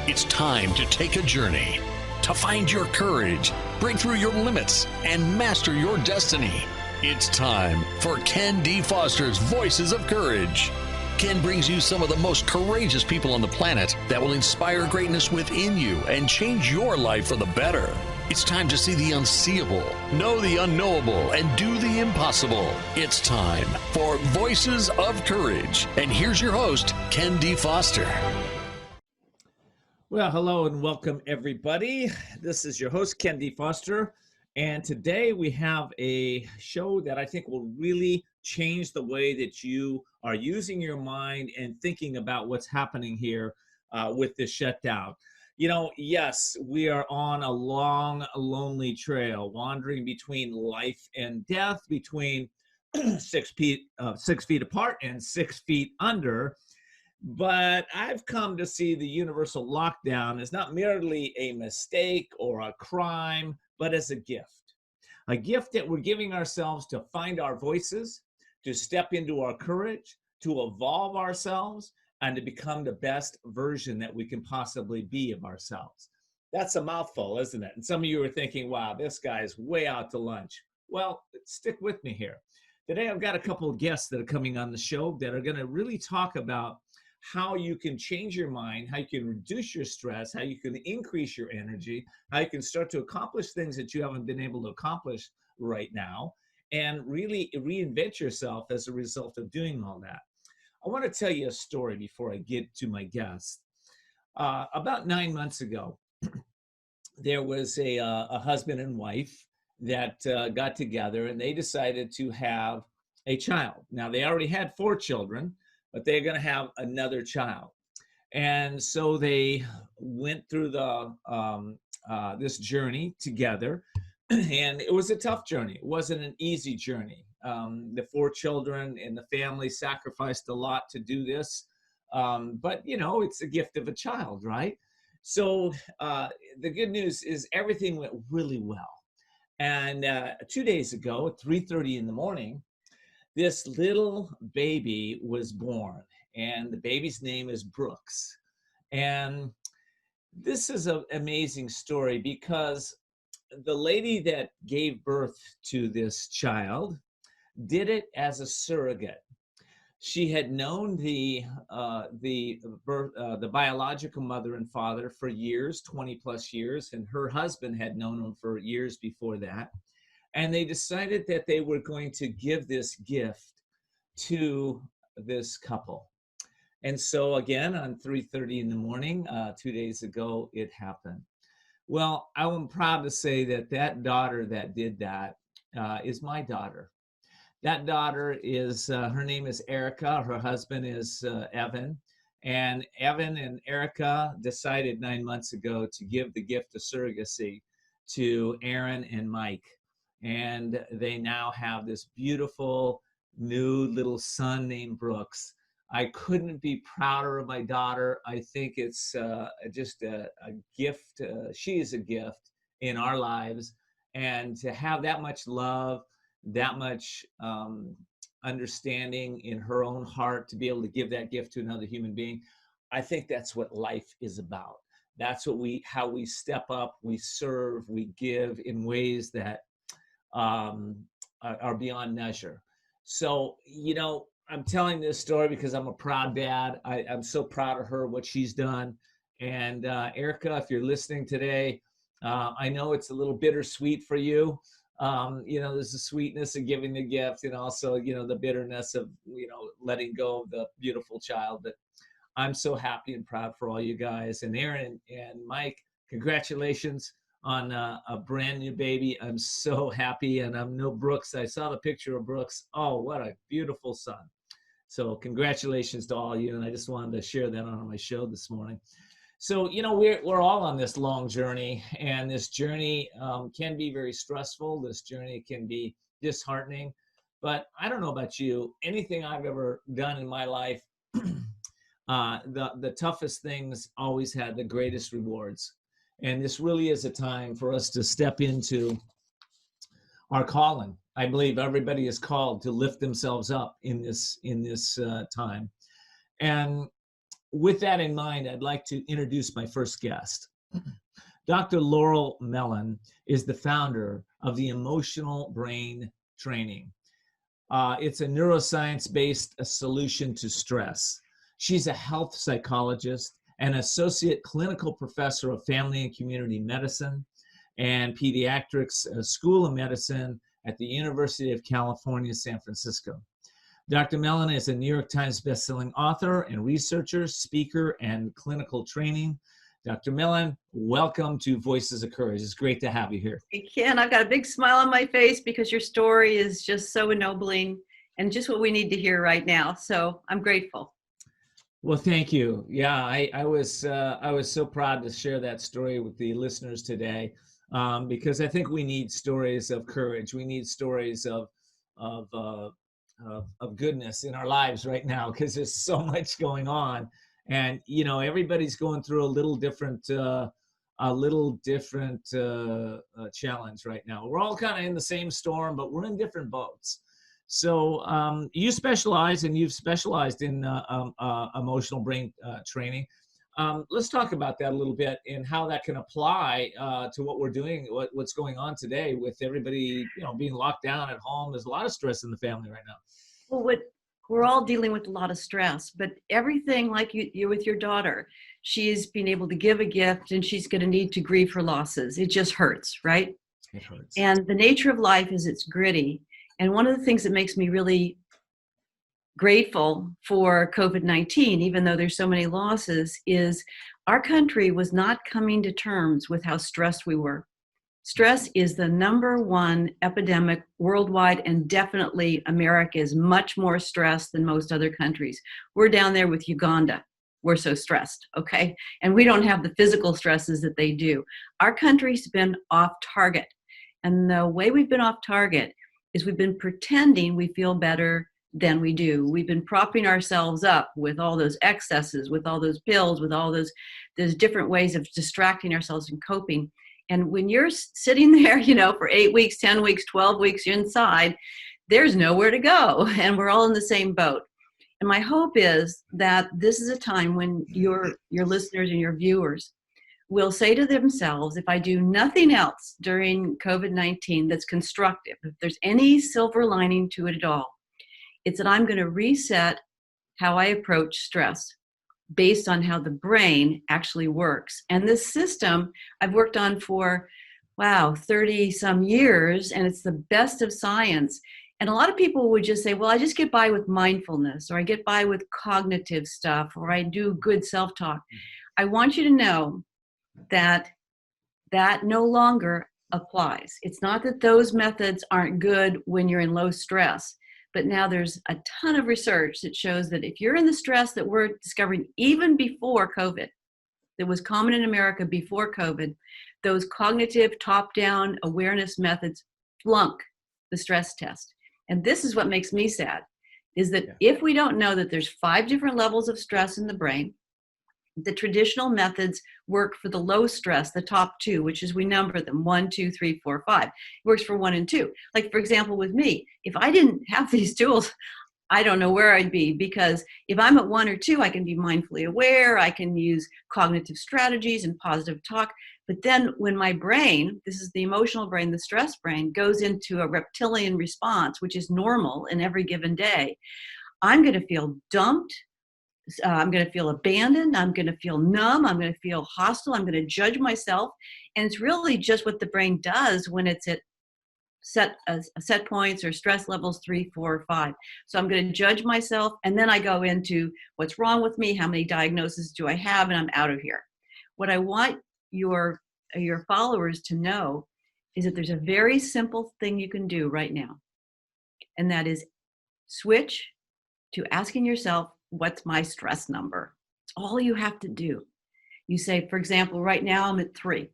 It's time to take a journey, to find your courage, break through your limits, and master your destiny. It's time for Ken D. Foster's Voices of Courage. Ken brings you some of the most courageous people on the planet that will inspire greatness within you and change your life for the better. It's time to see the unseeable, know the unknowable, and do the impossible. It's time for Voices of Courage. And here's your host, Ken D. Foster. Well, hello and welcome, everybody. This is your host, Ken D. Foster. And today we have a show that I think will really change the way that you are using your mind and thinking about what's happening here with this shutdown. You know, yes, we are on a long, lonely trail, wandering between life and death, between 6 feet apart and 6 feet under. But I've come to see the universal lockdown as not merely a mistake or a crime, but as a gift that we're giving ourselves to find our voices, to step into our courage, to evolve ourselves, and to become the best version that we can possibly be of ourselves. That's a mouthful, isn't it? And some of you are thinking, wow, this guy's way out to lunch. Well, stick with me here. Today, I've got a couple of guests that are coming on the show that are going to really talk about how you can change your mind, how you can reduce your stress, how you can increase your energy, how you can start to accomplish things that you haven't been able to accomplish right now, and really reinvent yourself as a result of doing all that. I want to tell you a story before I get to my guest. About 9 months ago, there was a husband and wife that got together and they decided to have a child. Now, they already had 4 children, but they're going to have another child. And so they went through this journey together, and it was a tough journey. It wasn't an easy journey. The 4 children and the family sacrificed a lot to do this. But, you know, it's a gift of a child, right? So the good news is everything went really well. And 2 days ago at 3:30 in the morning, this little baby was born, and the baby's name is Brooks. And this is an amazing story because the lady that gave birth to this child did it as a surrogate. She had known the biological mother and father for years, 20 plus years, and her husband had known him for years before that. And they decided that they were going to give this gift to this couple. And so again, on 3:30 in the morning, 2 days ago, it happened. Well, I'm proud to say that that daughter that did that is my daughter. That daughter is, her name is Erica. Her husband is Evan. And Evan and Erica decided 9 months ago to give the gift of surrogacy to Aaron and Mike. And they now have this beautiful new little son named Brooks. I couldn't be prouder of my daughter. I think it's just a gift. She is a gift in our lives. And to have that much love, that much understanding in her own heart, to be able to give that gift to another human being, I think that's what life is about. That's what how we step up, we serve, we give in ways that are beyond measure. So, you know, I'm telling this story because I'm a proud dad. I'm so proud of her, what she's done. And Erica, if you're listening today, I know it's a little bittersweet for you. You know, there's the sweetness of giving the gift and also, you know, the bitterness of, you know, letting go of the beautiful child. But I'm so happy and proud for all you guys. And Aaron and Mike, congratulations on a brand new baby. I'm so happy. And I'm no Brooks. I saw the picture of Brooks. Oh, what a beautiful son. So congratulations to all of you. And I just wanted to share that on my show this morning. So, you know, we're all on this long journey, and this journey can be very stressful. This journey can be disheartening. But I don't know about you. Anything I've ever done in my life, the toughest things always had the greatest rewards. And this really is a time for us to step into our calling. I believe everybody is called to lift themselves up in this time. And with that in mind, I'd like to introduce my first guest. Dr. Laurel Mellin is the founder of the Emotional Brain Training. It's a neuroscience-based solution to stress. She's a health psychologist and associate clinical professor of family and community medicine and pediatrics, School of Medicine at the University of California, San Francisco. Dr. Mellin is a New York Times bestselling author and researcher, speaker, and clinical training. Dr. Mellin, welcome to Voices of Courage. It's great to have you here. Hey, Ken, I've got a big smile on my face because your story is just so ennobling and just what we need to hear right now. So I'm grateful. Well, thank you. Yeah, I was so proud to share that story with the listeners today because I think we need stories of courage. We need stories of goodness in our lives right now because there's so much going on. And, you know, everybody's going through a little different challenge right now. We're all kind of in the same storm, but we're in different boats. So you've specialized in emotional brain training. Let's talk about that a little bit and how that can apply to what we're doing, what's going on today with everybody, you know, being locked down at home. There's a lot of stress in the family right now. Well, we're all dealing with a lot of stress, but everything like you with your daughter, she's been able to give a gift and she's going to need to grieve her losses. It just hurts, right? It hurts. And the nature of life is it's gritty. And one of the things that makes me really grateful for COVID-19, even though there's so many losses, is our country was not coming to terms with how stressed we were. Stress is the #1 epidemic worldwide, and definitely America is much more stressed than most other countries. We're down there with Uganda. We're so stressed, okay? And we don't have the physical stresses that they do. Our country's been off target. And the way we've been off target is we've been pretending we feel better than we do. We've been propping ourselves up with all those excesses, with all those pills, with all those different ways of distracting ourselves and coping. And when you're sitting there, you know, for 8 weeks, 10 weeks, 12 weeks, you're inside, there's nowhere to go. And we're all in the same boat. And my hope is that this is a time when your listeners and your viewers will say to themselves, if I do nothing else during COVID-19 that's constructive, if there's any silver lining to it at all, it's that I'm going to reset how I approach stress based on how the brain actually works. And this system I've worked on for, 30 some years, and it's the best of science. And a lot of people would just say, well, I just get by with mindfulness, or I get by with cognitive stuff, or I do good self-talk. I want you to know that no longer applies. It's not that those methods aren't good when you're in low stress. But now there's a ton of research that shows that if you're in the stress that we're discovering even before COVID, that was common in America before COVID, those cognitive top-down awareness methods flunk the stress test. And this is what makes me sad, is that if we don't know that there's 5 different levels of stress in the brain, the traditional methods work for the low stress, the top 2, which is we number them 1, 2, 3, 4, 5. It works for 1 and 2. Like, for example, with me, if I didn't have these tools, I don't know where I'd be, because if I'm at 1 or 2, I can be mindfully aware, I can use cognitive strategies and positive talk. But then when my brain, this is the emotional brain, the stress brain, goes into a reptilian response, which is normal in every given day, I'm going to feel dumped. I'm going to feel abandoned. I'm going to feel numb. I'm going to feel hostile. I'm going to judge myself. And it's really just what the brain does when it's at set points or stress levels 3, 4, or 5. So I'm going to judge myself. And then I go into what's wrong with me? How many diagnoses do I have? And I'm out of here. What I want your followers to know is that there's a very simple thing you can do right now. And that is switch to asking yourself, what's my stress number? It's all you have to do. You say, for example, right now I'm at 3.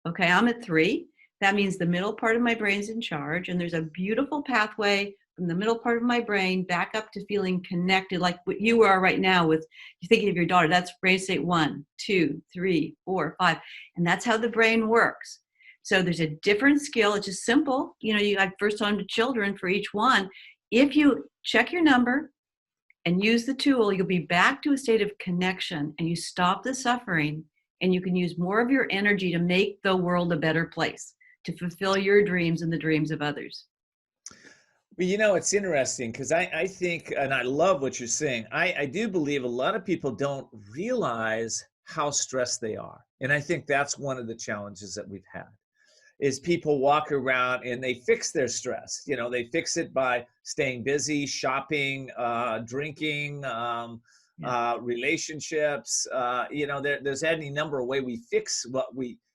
Okay, I'm at 3. That means the middle part of my brain's in charge, and there's a beautiful pathway from the middle part of my brain back up to feeling connected, like what you are right now with you thinking of your daughter. That's brain state 1, 2, 3, 4, 5. And that's how the brain works. So there's a different skill. It's just simple. You know, I first on to children for each one. If you check your number, and use the tool, you'll be back to a state of connection, and you stop the suffering, and you can use more of your energy to make the world a better place, to fulfill your dreams and the dreams of others. Well, it's interesting because I think, and I love what you're saying. I do believe a lot of people don't realize how stressed they are. And I think that's one of the challenges that we've had, is people walk around and they fix their stress. They fix it by staying busy, shopping, drinking, relationships. There's any number of ways we fix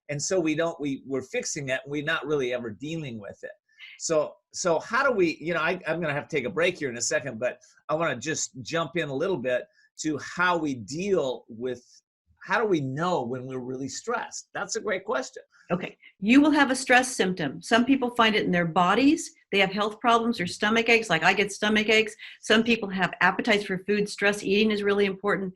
and so we're fixing it. We're not really ever dealing with it. So how do we, I'm going to have to take a break here in a second, but I want to just jump in a little bit to how we deal with, how do we know when we're really stressed? That's a great question. Okay, you will have a stress symptom. Some people find it in their bodies. They have health problems or stomach aches, like I get stomach aches. Some people have appetites for food. Stress eating is really important.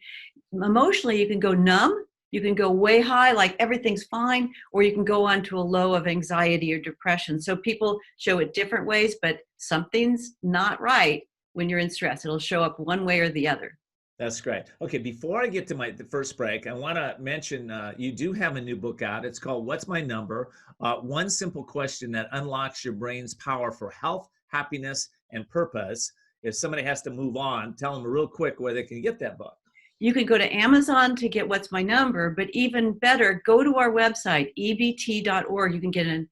Emotionally, you can go numb. You can go way high, like everything's fine, or you can go on to a low of anxiety or depression. So people show it different ways, but something's not right when you're in stress. It'll show up one way or the other. That's great. Okay, before I get to the first break, I want to mention you do have a new book out. It's called What's My Number? One simple question that unlocks your brain's power for health, happiness, and purpose. If somebody has to move on, tell them real quick where they can get that book. You can go to Amazon to get What's My Number, but even better, go to our website, ebt.org. You can get an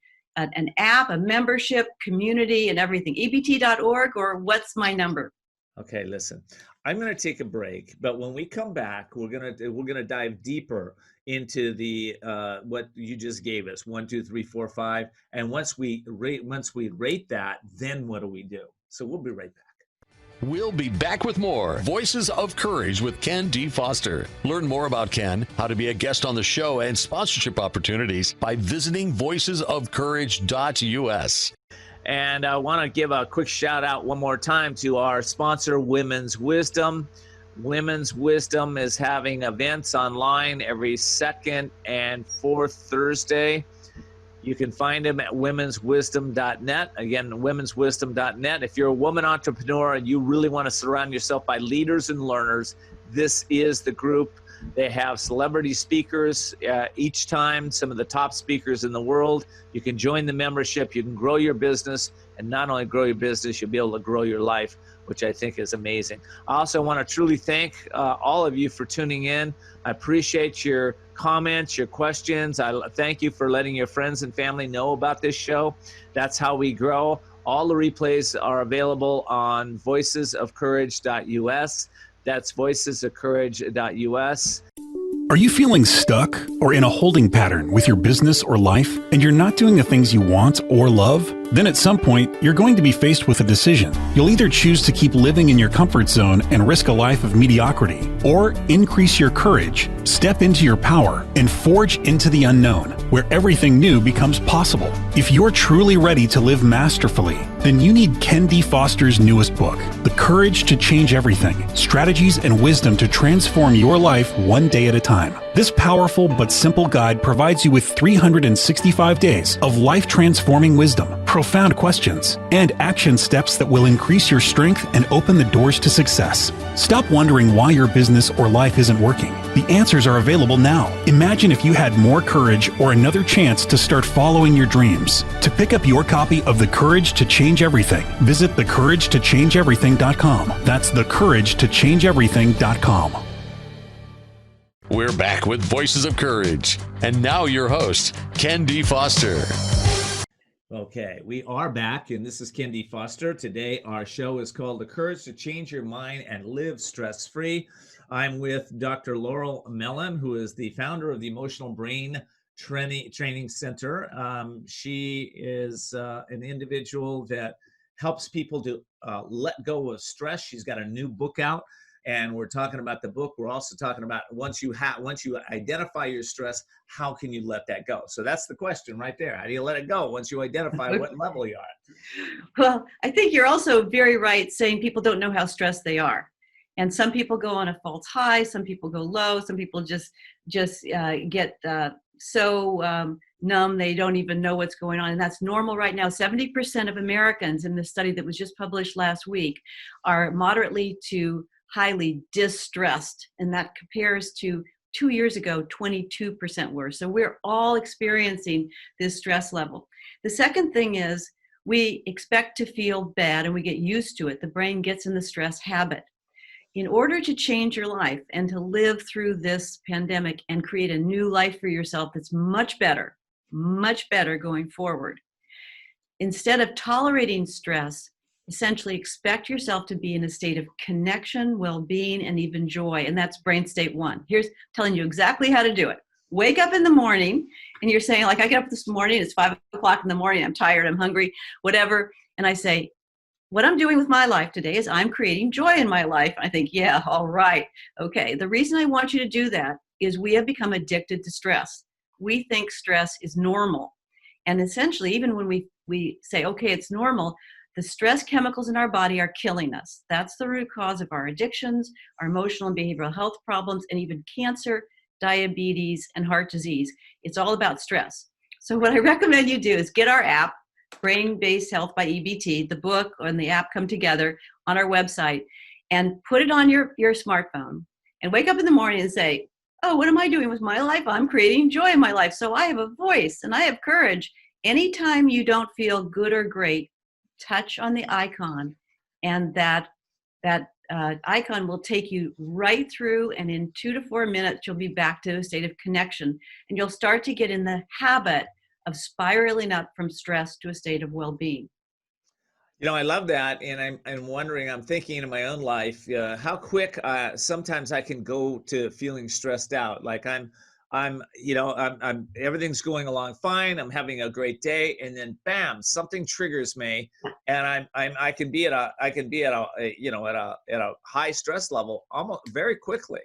app, a membership, community, and everything. ebt.org or What's My Number. Okay, listen, I'm going to take a break, but when we come back, we're gonna dive deeper into the what you just gave us, 1, 2, 3, 4, 5, and once we rate that, then what do we do? So we'll be right back. We'll be back with more Voices of Courage with Ken D. Foster. Learn more about Ken, how to be a guest on the show, and sponsorship opportunities by visiting voicesofcourage.us. And I want to give a quick shout out one more time to our sponsor, Women's Wisdom. Women's Wisdom is having events online every second and fourth Thursday. You can find them at womenswisdom.net. Again, womenswisdom.net. If you're a woman entrepreneur and you really want to surround yourself by leaders and learners, this is the group. They have celebrity speakers each time, some of the top speakers in the world. You can join the membership. You can grow your business, and not only grow your business, you'll be able to grow your life, which I think is amazing. I also want to truly thank all of you for tuning in. I appreciate your comments, your questions. I thank you for letting your friends and family know about this show. That's how we grow. All the replays are available on voicesofcourage.us. That's voicesofcourage.us. Are you feeling stuck or in a holding pattern with your business or life, and you're not doing the things you want or love? Then at some point, you're going to be faced with a decision. You'll either choose to keep living in your comfort zone and risk a life of mediocrity, or increase your courage, step into your power, and forge into the unknown, where everything new becomes possible. If you're truly ready to live masterfully, then you need Ken D. Foster's newest book, The Courage to Change Everything, Strategies and Wisdom to Transform Your Life One Day at a Time. This powerful but simple guide provides you with 365 days of life-transforming wisdom, profound questions, and action steps that will increase your strength and open the doors to success. Stop wondering why your business or life isn't working. The answers are available now. Imagine if you had more courage or another chance to start following your dreams. To pick up your copy of The Courage to Change Everything, visit thecouragetochangeeverything.com. That's thecouragetochangeeverything.com. We're back with Voices of Courage. And now your host, Ken D. Foster. Okay, we are back, and this is Ken D. Foster. Today, our show is called The Courage to Change Your Mind and Live Stress-Free. I'm with Dr. Laurel Mellin, who is the founder of the Emotional Brain Training Center. She is an individual that helps people to let go of stress. She's got a new book out, and we're talking about the book. We're also talking about once you identify your stress, how can you let that go? So that's the question right there. How do you let it go once you identify what level you are at? Well, I think you're also very right saying people don't know how stressed they are. And some people go on a false high, some people go low, some people just get so numb they don't even know what's going on. And that's normal right now. 70% of Americans in this study that was just published last week are moderately to highly distressed. And that compares to 2 years ago, 22% worse. So we're all experiencing this stress level. The second thing is we expect to feel bad and we get used to it. The brain gets in the stress habit. In order to change your life and to live through this pandemic and create a new life for yourself that's much better going forward, instead of tolerating stress, essentially expect yourself to be in a state of connection, well-being, and even joy. And that's brain state 1. Here's telling you exactly how to do it. Wake up in the morning and you're saying, like, I get up this morning, it's 5 o'clock in the morning, I'm tired, I'm hungry, whatever. And I say, what I'm doing with my life today is I'm creating joy in my life. I think, yeah, all right. Okay. The reason I want you to do that is we have become addicted to stress. We think stress is normal. And essentially, even when we say, okay, it's normal, the stress chemicals in our body are killing us. That's the root cause of our addictions, our emotional and behavioral health problems, and even cancer, diabetes, and heart disease. It's all about stress. So what I recommend you do is get our app, Brain-Based Health by EBT. The book and the app come together on our website, and put it on your smartphone and wake up in the morning and say, oh, what am I doing with my life? I'm creating joy in my life. So I have a voice and I have courage. Anytime you don't feel good or great, touch on the icon, and that icon will take you right through, and in 2 to 4 minutes, you'll be back to a state of connection, and you'll start to get in the habit of spiraling up from stress to a state of well-being. You know, I love that, and I'm wondering, I'm thinking in my own life, how quick sometimes I can go to feeling stressed out. Like I'm everything's going along fine. I'm having a great day, and then bam, something triggers me, and I can be at a high stress level almost very quickly.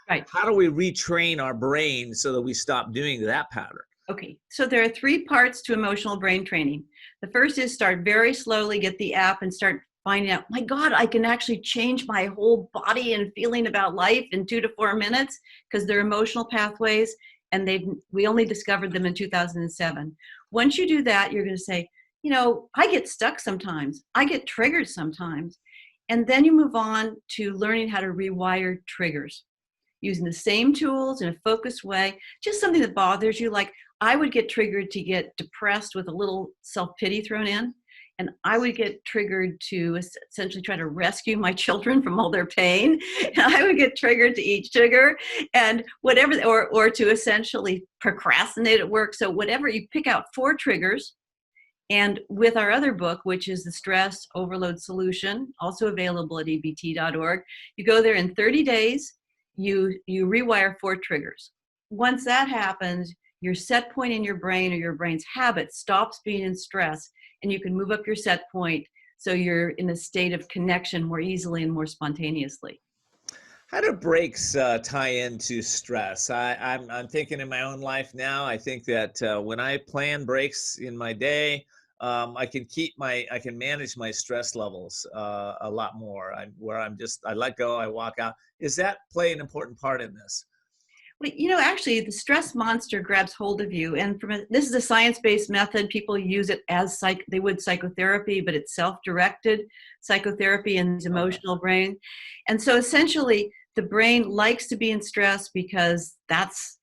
Right. How do we retrain our brain so that we stop doing that pattern? Okay, so there are 3 parts to emotional brain training. The first is start very slowly, get the app and start finding out, my God, I can actually change my whole body and feeling about life in 2 to 4 minutes, because they're emotional pathways, and we only discovered them in 2007. Once you do that, you're going to say, you know, I get stuck sometimes. I get triggered sometimes. And then you move on to learning how to rewire triggers using the same tools in a focused way, just something that bothers you. Like I would get triggered to get depressed with a little self-pity thrown in. And I would get triggered to essentially try to rescue my children from all their pain. And I would get triggered to eat sugar and whatever, or to essentially procrastinate at work. So whatever, you pick out 4 triggers. And with our other book, which is the Stress Overload Solution, also available at ebt.org, you go there in 30 days, you rewire 4 triggers. Once that happens, your set point in your brain, or your brain's habit, stops being in stress, and you can move up your set point so you're in a state of connection more easily and more spontaneously. How do breaks tie into stress? I'm thinking in my own life now. I think that when I plan breaks in my day, I can manage my stress levels a lot more. I let go, I walk out. Does that play an important part in this? Well, you know, actually, the stress monster grabs hold of you. And this is a science-based method. People use it as they would psychotherapy, but it's self-directed psychotherapy in the emotional brain. And so essentially, the brain likes to be in stress because that's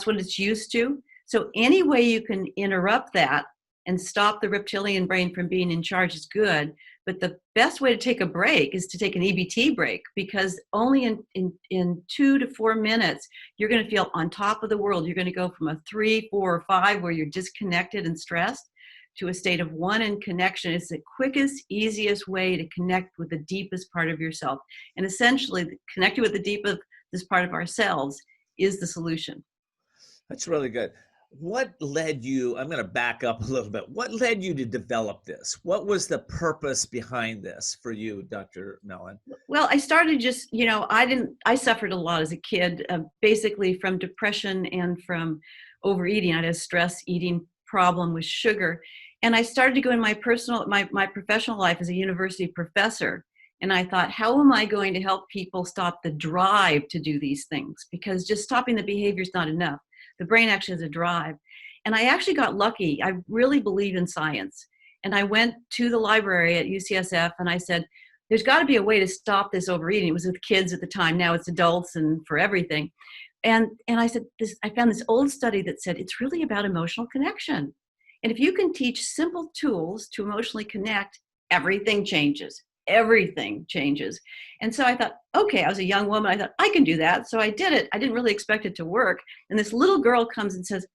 what it's used to. So any way you can interrupt that and stop the reptilian brain from being in charge is good. But the best way to take a break is to take an EBT break, because only in 2 to 4 minutes, you're going to feel on top of the world. You're going to go from a 3, 4, or 5 where you're disconnected and stressed to a state of 1 in connection. It's the quickest, easiest way to connect with the deepest part of yourself. And essentially, connecting with the deepest part of ourselves is the solution. That's really good. What led you, I'm going to back up a little bit. What led you to develop this? What was the purpose behind this for you, Dr. Mellin? Well, I started just, I suffered a lot as a kid, basically from depression and from overeating. I had a stress eating problem with sugar. And I started to go in my professional life as a university professor. And I thought, how am I going to help people stop the drive to do these things? Because just stopping the behavior is not enough. The brain actually has a drive. And I actually got lucky. I really believe in science. And I went to the library at UCSF and I said, there's got to be a way to stop this overeating. It was with kids at the time. Now it's adults and for everything. And I said, I found this old study that said it's really about emotional connection. And if you can teach simple tools to emotionally connect, everything changes. Everything changes. And so I thought, okay, I was a young woman. I thought, I can do that. So I did it. I didn't really expect it to work. And this little girl comes and says,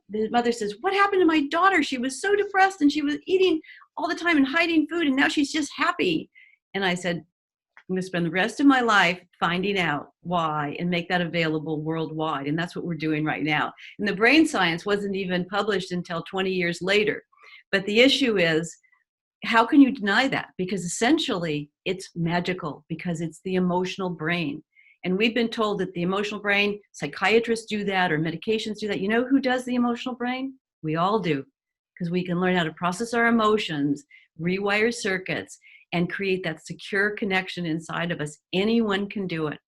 the mother says, what happened to my daughter? She was so depressed and she was eating all the time and hiding food. And now she's just happy. And I said, I'm going to spend the rest of my life finding out why and make that available worldwide. And that's what we're doing right now. And the brain science wasn't even published until 20 years later. But the issue is, how can you deny that? Because essentially it's magical, because it's the emotional brain. And we've been told that the emotional brain, psychiatrists do that or medications do that. You know who does the emotional brain? We all do, because we can learn how to process our emotions, rewire circuits, and create that secure connection inside of us. Anyone can do it.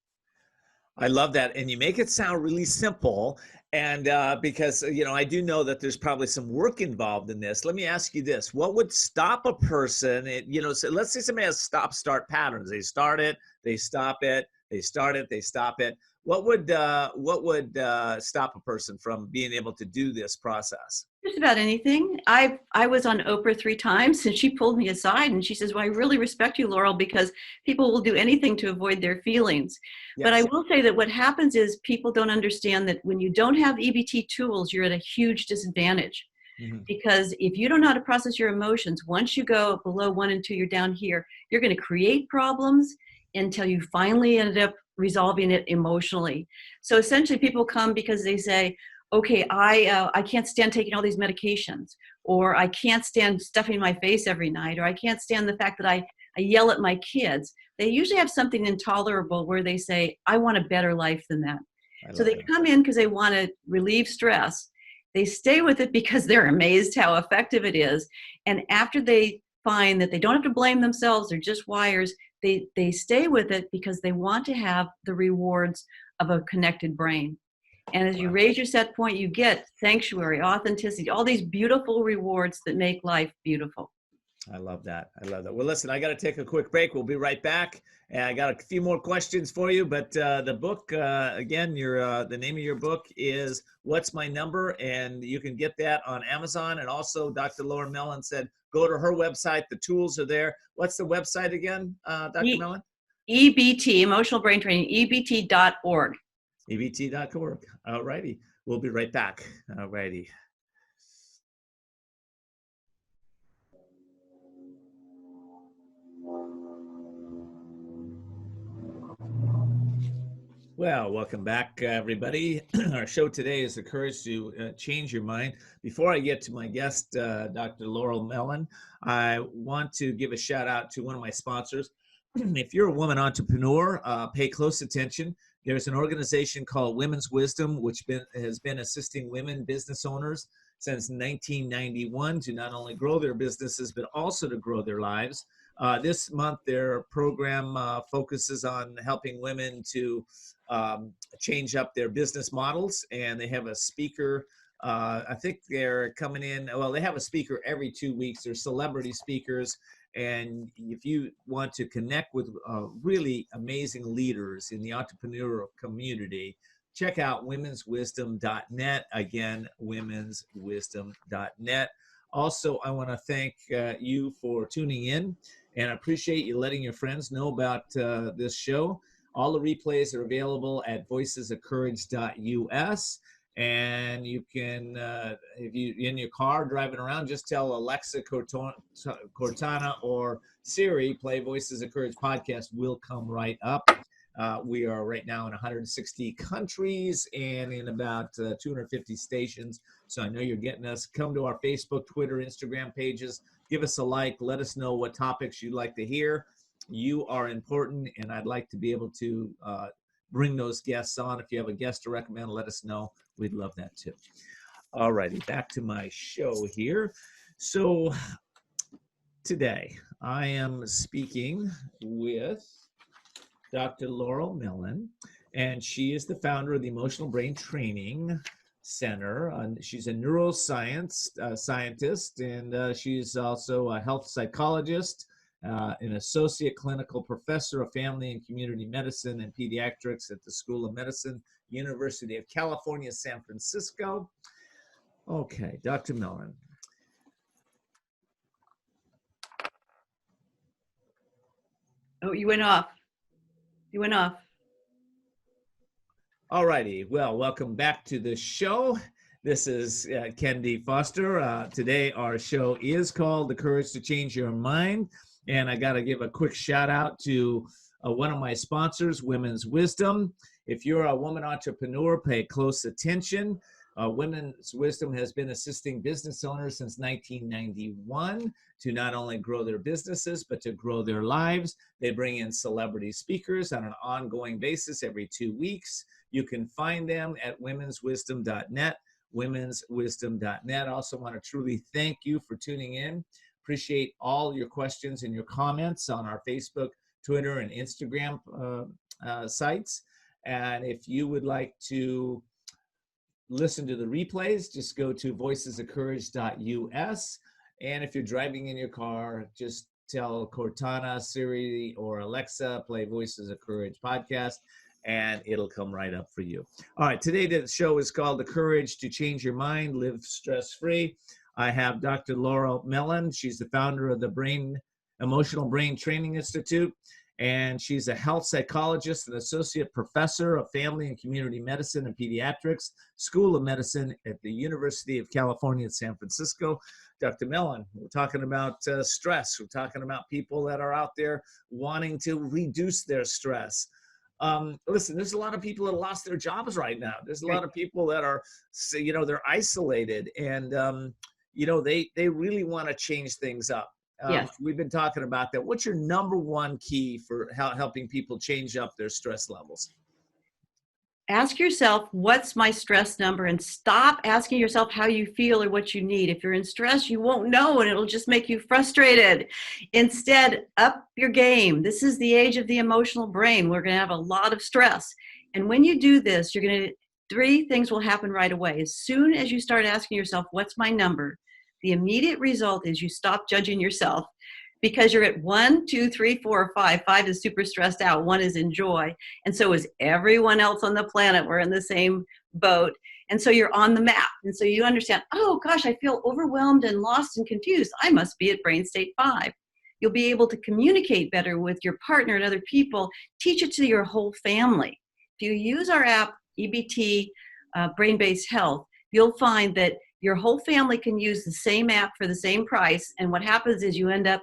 I love that. And you make it sound really simple. And because, I do know that there's probably some work involved in this. Let me ask you this. What would stop a person, so let's say somebody has stop-start patterns. They start it, they stop it, they start it, they stop it. What would stop a person from being able to do this process? Just about anything. I was on Oprah 3 times, and she pulled me aside and she says, well, I really respect you, Laurel, because people will do anything to avoid their feelings. Yes. But I will say that what happens is people don't understand that when you don't have EBT tools, you're at a huge disadvantage. Mm-hmm. Because if you don't know how to process your emotions, once you go below 1 and 2, you're down here, you're going to create problems until you finally end up resolving it emotionally. So essentially people come because they say, okay, I can't stand taking all these medications, or I can't stand stuffing my face every night, or I can't stand the fact that I yell at my kids. They usually have something intolerable where they say, I want a better life than that. So they come in because they want to relieve stress. They stay with it because they're amazed how effective it is. And after they find that they don't have to blame themselves, they're just wires, they stay with it because they want to have the rewards of a connected brain. And as you raise your set point, you get sanctuary, authenticity, all these beautiful rewards that make life beautiful. I love that. I love that. Well, listen, I got to take a quick break. We'll be right back. And I got a few more questions for you, but the book, again, the name of your book is What's My Number? And you can get that on Amazon. And also Dr. Laurel Mellin said, go to her website. The tools are there. What's the website again, Dr. Mellin? EBT, Emotional Brain Training, EBT.org. EBT.org. All righty. We'll be right back. All righty. Well, welcome back, everybody. Our show today is The Courage to Change Your Mind. Before I get to my guest, Dr. Laurel Mellin, I want to give a shout out to one of my sponsors. If you're a woman entrepreneur, pay close attention. There's an organization called Women's Wisdom, which has been assisting women business owners since 1991 to not only grow their businesses, but also to grow their lives. This month, their program focuses on helping women to change up their business models, and they have a speaker. I think they're coming in, well, they have a speaker every 2 weeks. They're celebrity speakers. And if you want to connect with really amazing leaders in the entrepreneurial community, check out womenswisdom.net. Again, womenswisdom.net. Also, I want to thank you for tuning in, and I appreciate you letting your friends know about this show. All the replays are available at voicesofcourage.us. And you can, if you're in your car driving around, just tell Alexa, Cortana, or Siri, play Voices of Courage podcast. Will come right up. We are right now in 160 countries and in about 250 stations. So I know you're getting us. Come to our Facebook, Twitter, Instagram pages. Give us a like. Let us know what topics you'd like to hear. You are important, and I'd like to be able to bring those guests on. If you have a guest to recommend, let us know. We'd love that too. All righty, back to my show here. So today I am speaking with Dr. Laurel Mellin, and she is the founder of the Emotional Brain Training Center. She's a neuroscience scientist, and she's also a health psychologist an associate clinical professor of family and community medicine and pediatrics at the School of Medicine, University of California, San Francisco. Okay, Dr. Mellin. Oh, you went off. You went off. All righty. Well, welcome back to the show. This is Ken D. Foster. Today, our show is called The Courage to Change Your Mind. And I got to give a quick shout out to one of my sponsors, Women's Wisdom. If you're a woman entrepreneur, pay close attention. Women's Wisdom has been assisting business owners since 1991 to not only grow their businesses, but to grow their lives. They bring in celebrity speakers on an ongoing basis every 2 weeks. You can find them at womenswisdom.net, womenswisdom.net. I also want to truly thank you for tuning in. Appreciate all your questions and your comments on our Facebook, Twitter, and Instagram sites. And if you would like to listen to the replays, just go to voicesofcourage.us. And if you're driving in your car, just tell Cortana, Siri, or Alexa, play Voices of Courage podcast, and it'll come right up for you. All right, today the show is called The Courage to Change Your Mind, Live Stress-Free. I have Dr. Laurel Mellin. She's the founder of the Emotional Brain Training Institute, and she's a health psychologist and associate professor of family and community medicine and pediatrics, School of Medicine at the University of California at San Francisco. Dr. Mellin, we're talking about stress. We're talking about people that are out there wanting to reduce their stress. Listen, there's a lot of people that lost their jobs right now. There's a lot of people that are, they're isolated, and, they really want to change things up. Yes. We've been talking about that. What's your number one key for helping people change up their stress levels? Ask yourself, what's my stress number? And stop asking yourself how you feel or what you need. If you're in stress, you won't know, and it'll just make you frustrated. Instead, up your game. This is the age of the emotional brain. We're going to have a lot of stress. And when you do this, three things will happen right away. As soon as you start asking yourself, what's my number? The immediate result is you stop judging yourself, because you're at 1, 2, 3, 4, or 5. 5 is super stressed out. 1 is in joy. And so is everyone else on the planet. We're in the same boat. And so you're on the map. And so you understand, oh gosh, I feel overwhelmed and lost and confused. I must be at brain state 5. You'll be able to communicate better with your partner and other people. Teach it to your whole family. If you use our app, EBT, Brain-Based Health, you'll find that your whole family can use the same app for the same price. And what happens is you end up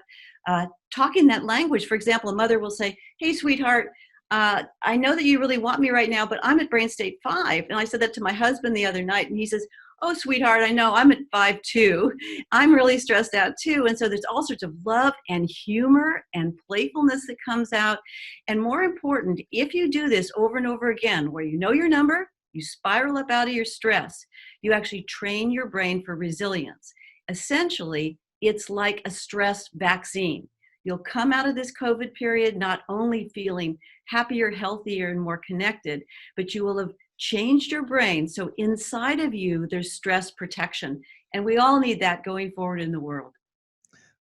talking that language. For example, a mother will say, hey, sweetheart, I know that you really want me right now, but I'm at brain state 5. And I said that to my husband the other night, and he says, oh, sweetheart, I know I'm at 5 too. I'm really stressed out too. And so there's all sorts of love and humor and playfulness that comes out. And more important, if you do this over and over again, where you know your number, you spiral up out of your stress, you actually train your brain for resilience. Essentially, it's like a stress vaccine. You'll come out of this COVID period not only feeling happier, healthier, and more connected, but you will have changed your brain. So inside of you, there's stress protection. And we all need that going forward in the world.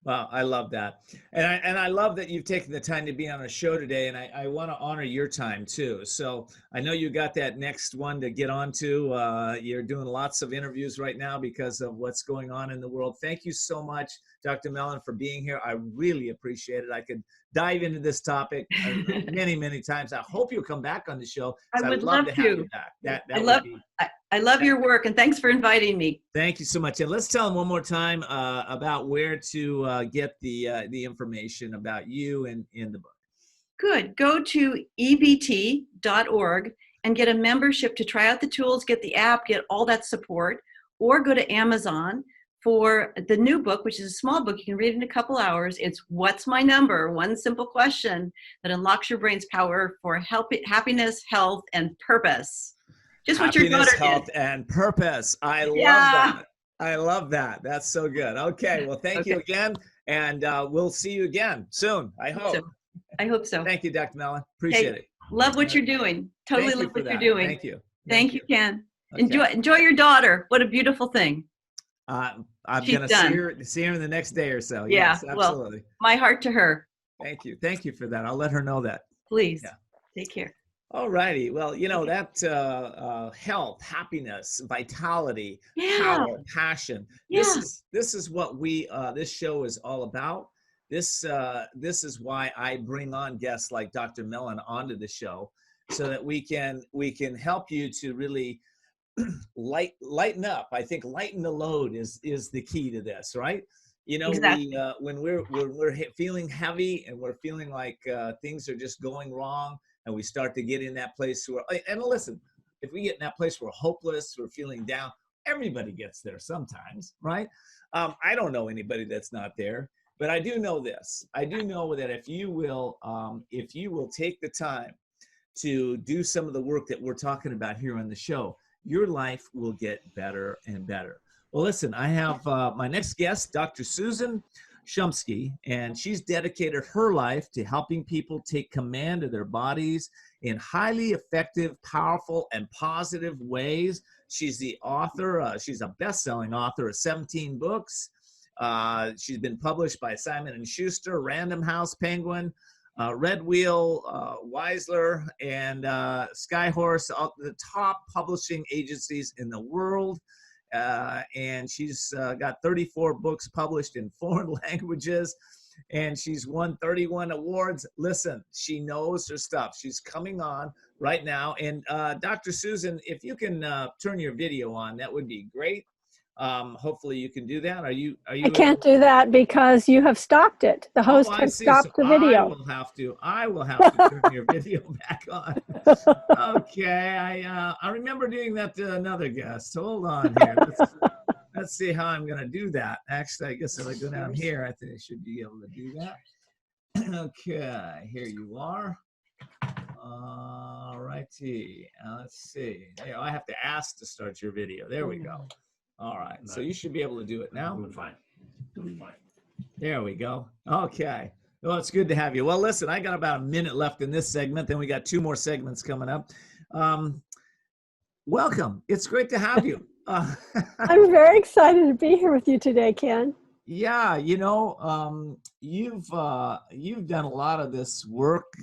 Wow, I love that. And I love that you've taken the time to be on a show today, and I want to honor your time too. So I know you got that next one to get on to. You're doing lots of interviews right now because of what's going on in the world. Thank you so much, Dr. Mellin, for being here. I really appreciate it. I could dive into this topic many, many times. I hope you'll come back on the show. I would love to have you back. I love your work, and thanks for inviting me. Thank you so much. And let's tell them one more time about where to get the information about you and in the book. Good. Go to ebt.org and get a membership to try out the tools, get the app, get all that support, or go to Amazon for the new book, which is a small book. You can read it in a couple hours. It's What's My Number? One simple question that unlocks your brain's power for happiness, health, and purpose. Just what your daughter did. Health, and purpose. I love that. I love that. That's so good. Okay. Well, thank you again. And we'll see you again soon. I hope. I hope so. Thank you, Dr. Mellin. Appreciate it. Love what you're doing. Totally love what you're doing. Thank you. Thank you, Ken. Okay. Enjoy your daughter. What a beautiful thing. I'm She's going to see her in the next day or so. Yeah, Yes, absolutely. Well, my heart to her. Thank you. Thank you for that. I'll let her know that. Please. Yeah. Take care. All righty. Well, that health, happiness, vitality, power, passion. This is what this show is all about. This is why I bring on guests like Dr. Mellin onto the show, so that we can help you to really lighten up. I think lighten the load is the key to this, right? Exactly. When we're feeling heavy and we're feeling like things are just going wrong, and we start to get in that place where, and listen, if we get in that place where we're hopeless, we're feeling down, everybody gets there sometimes, right? I don't know anybody that's not there, but I do know this. I do know that if you will take the time to do some of the work that we're talking about here on the show, your life will get better and better. Well, listen, I have my next guest, Dr. Susan Shumsky, and she's dedicated her life to helping people take command of their bodies in highly effective, powerful, and positive ways. She's the author. She's a best-selling author of 17 books. She's been published by Simon & Schuster, Random House, Penguin, Red Wheel, Weisler, and Skyhorse, the top publishing agencies in the world. And she's got 34 books published in foreign languages, and she's won 31 awards. Listen, she knows her stuff. She's coming on right now. And Dr. Susan, if you can turn your video on, that would be great. Hopefully you can do that. Are you? I can't do that because you have stopped it. The host has stopped the video. I will have to turn your video back on. Okay. I remember doing that to another guest. Hold on here. Let's see how I'm going to do that. Actually, I guess if I go down here, I think I should be able to do that. Okay. Here you are. All righty. Let's see. I have to ask to start your video. There we go. All right, so you should be able to do it now. Doing fine. There we go. Okay. Well, it's good to have you. Well, listen, I got about a minute left in this segment. Then we got 2 more segments coming up. Welcome. It's great to have you. I'm very excited to be here with you today, Ken. Yeah, you've done a lot of this work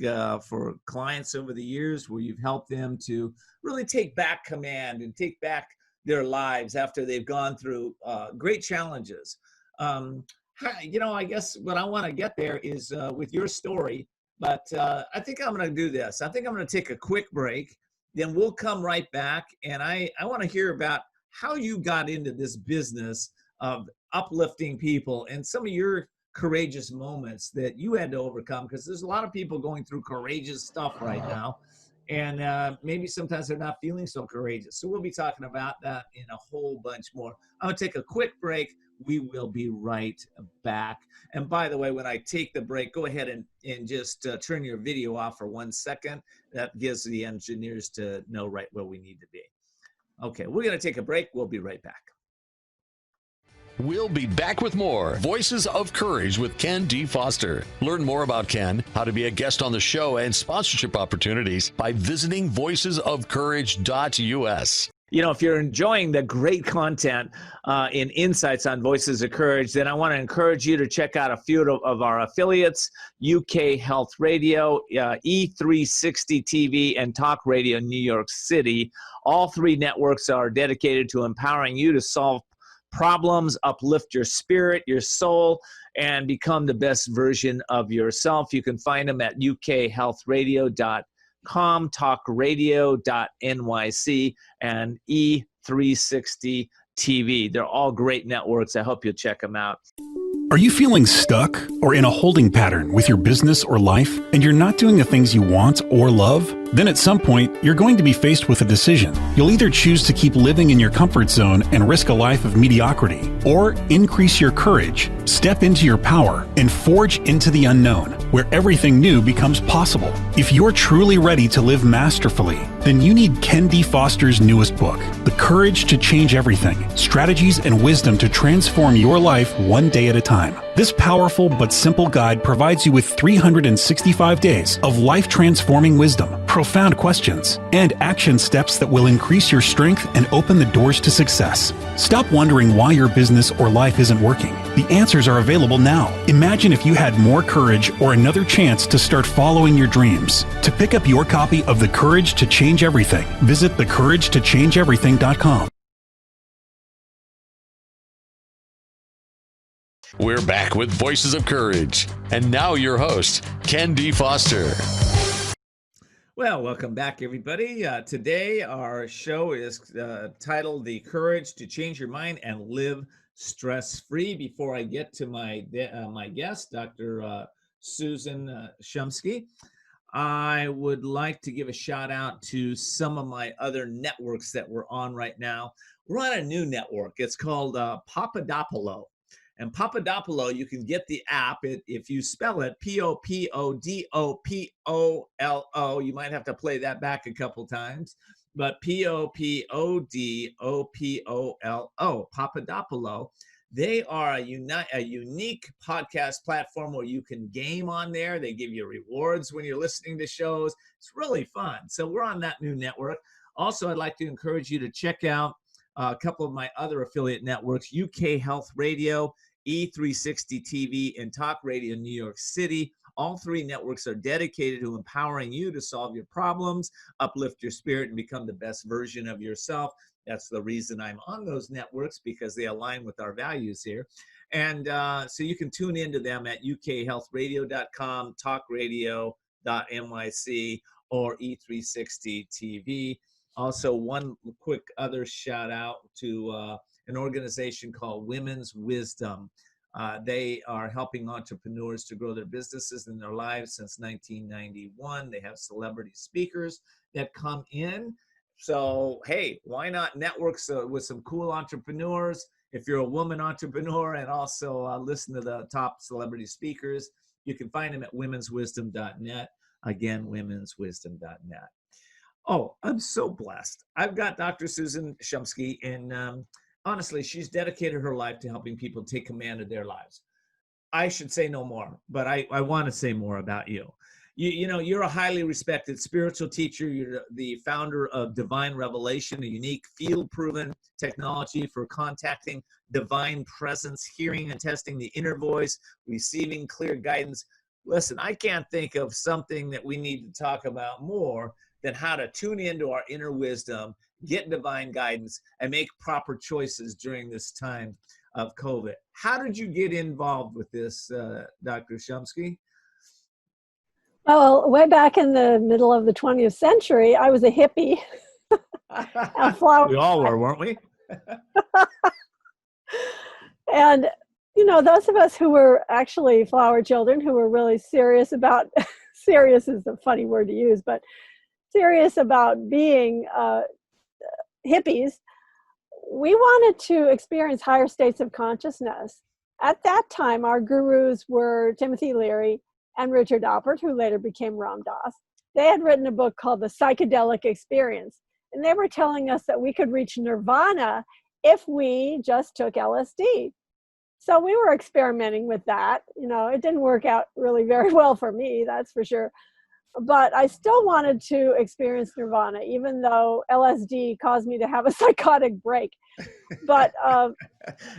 for clients over the years, where you've helped them to really take back command and take back their lives after they've gone through great challenges. I guess what I want to get there is with your story, but I think I'm going to do this. I think I'm going to take a quick break, then we'll come right back, and I want to hear about how you got into this business of uplifting people and some of your courageous moments that you had to overcome, because there's a lot of people going through courageous stuff right now. And maybe sometimes they're not feeling so courageous. So we'll be talking about that in a whole bunch more. I'm going to take a quick break. We will be right back. And by the way, when I take the break, go ahead and just turn your video off for 1 second. That gives the engineers to know right where we need to be. Okay, we're going to take a break. We'll be right back. We'll be back with more Voices of Courage with Ken D. Foster. Learn more about Ken, how to be a guest on the show, and sponsorship opportunities by visiting voicesofcourage.us. If you're enjoying the great content and insights on Voices of Courage, then I want to encourage you to check out a few of our affiliates, UK Health Radio, E360 TV, and Talk Radio New York City. All 3 networks are dedicated to empowering you to solve problems, uplift your spirit, your soul, and become the best version of yourself. You can find them at ukhealthradio.com, talkradio.nyc, and E360 TV. They're all great networks. I hope you'll check them out. Are you feeling stuck or in a holding pattern with your business or life, and you're not doing the things you want or love? Then at some point, you're going to be faced with a decision. You'll either choose to keep living in your comfort zone and risk a life of mediocrity, or increase your courage, step into your power, and forge into the unknown, where everything new becomes possible. If you're truly ready to live masterfully, then you need Ken D. Foster's newest book, The Courage to Change Everything, Strategies and Wisdom to Transform Your Life One Day at a Time. This powerful but simple guide provides you with 365 days of life-transforming wisdom, profound questions, and action steps that will increase your strength and open the doors to success. Stop wondering why your business or life isn't working. The answers are available now. Imagine if you had more courage or another chance to start following your dreams. To pick up your copy of The Courage to Change Everything, visit thecouragetochangeeverything.com. We're back with Voices of Courage. And now your host, Ken D. Foster. Well, welcome back, everybody. Today, our show is titled The Courage to Change Your Mind and Live Stress-Free. Before I get to my guest, Dr. Susan Shumsky, I would like to give a shout out to some of my other networks that we're on right now. We're on a new network. It's called Papadopolo. And Papadopolo, you can get the app. If you spell it Popodopolo, you might have to play that back a couple times. But Popodopolo, Papadopolo. They are a unique podcast platform where you can game on there. They give you rewards when you're listening to shows. It's really fun. So we're on that new network. Also, I'd like to encourage you to check out a couple of my other affiliate networks, UK Health Radio, E360 TV, and Talk Radio New York City. All three networks are dedicated to empowering you to solve your problems, uplift your spirit, and become the best version of yourself. That's the reason I'm on those networks, because they align with our values here. And so you can tune into them at ukhealthradio.com, talkradio.nyc, or E360 TV. Also, one quick other shout out to an organization called Women's Wisdom. They are helping entrepreneurs to grow their businesses and their lives since 1991. They have celebrity speakers that come in. So, hey, why not network with some cool entrepreneurs? If you're a woman entrepreneur, and also listen to the top celebrity speakers, you can find them at womenswisdom.net. Again, womenswisdom.net. Oh, I'm so blessed. I've got Dr. Susan Shumsky, and honestly, she's dedicated her life to helping people take command of their lives. I should say no more, but I want to say more about you. You know, you're a highly respected spiritual teacher. You're the founder of Divine Revelation, a unique field-proven technology for contacting divine presence, hearing and testing the inner voice, receiving clear guidance. Listen, I can't think of something that we need to talk about more than how to tune into our inner wisdom, get divine guidance, and make proper choices during this time of COVID. How did you get involved with this, Dr. Shumsky? Well, way back in the middle of the 20th century, I was a hippie. We all were, weren't we? And, you know, those of us who were actually flower children, who were really serious about, serious is a funny word to use, but serious about being hippies, we wanted to experience higher states of consciousness. At that time, our gurus were Timothy Leary and Richard Alpert, who later became Ram Dass. They had written a book called The Psychedelic Experience, and they were telling us that we could reach nirvana if we just took LSD. So we were experimenting with that. You know, it didn't work out really very well for me, that's for sure. But I still wanted to experience nirvana, even though LSD caused me to have a psychotic break. But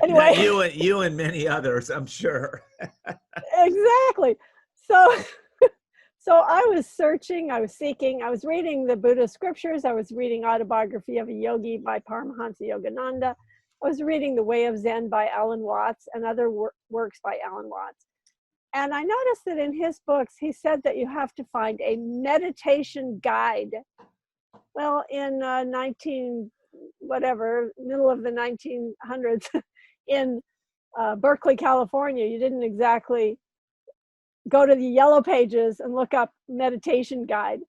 anyway. You and many others, I'm sure. Exactly. So I was searching, I was seeking, I was reading the Buddhist scriptures, I was reading Autobiography of a Yogi by Paramahansa Yogananda, I was reading The Way of Zen by Alan Watts and other works by Alan Watts. And I noticed that in his books, he said that you have to find a meditation guide. Well, in middle of the 1900s in Berkeley, California, you didn't exactly go to the yellow pages and look up meditation guide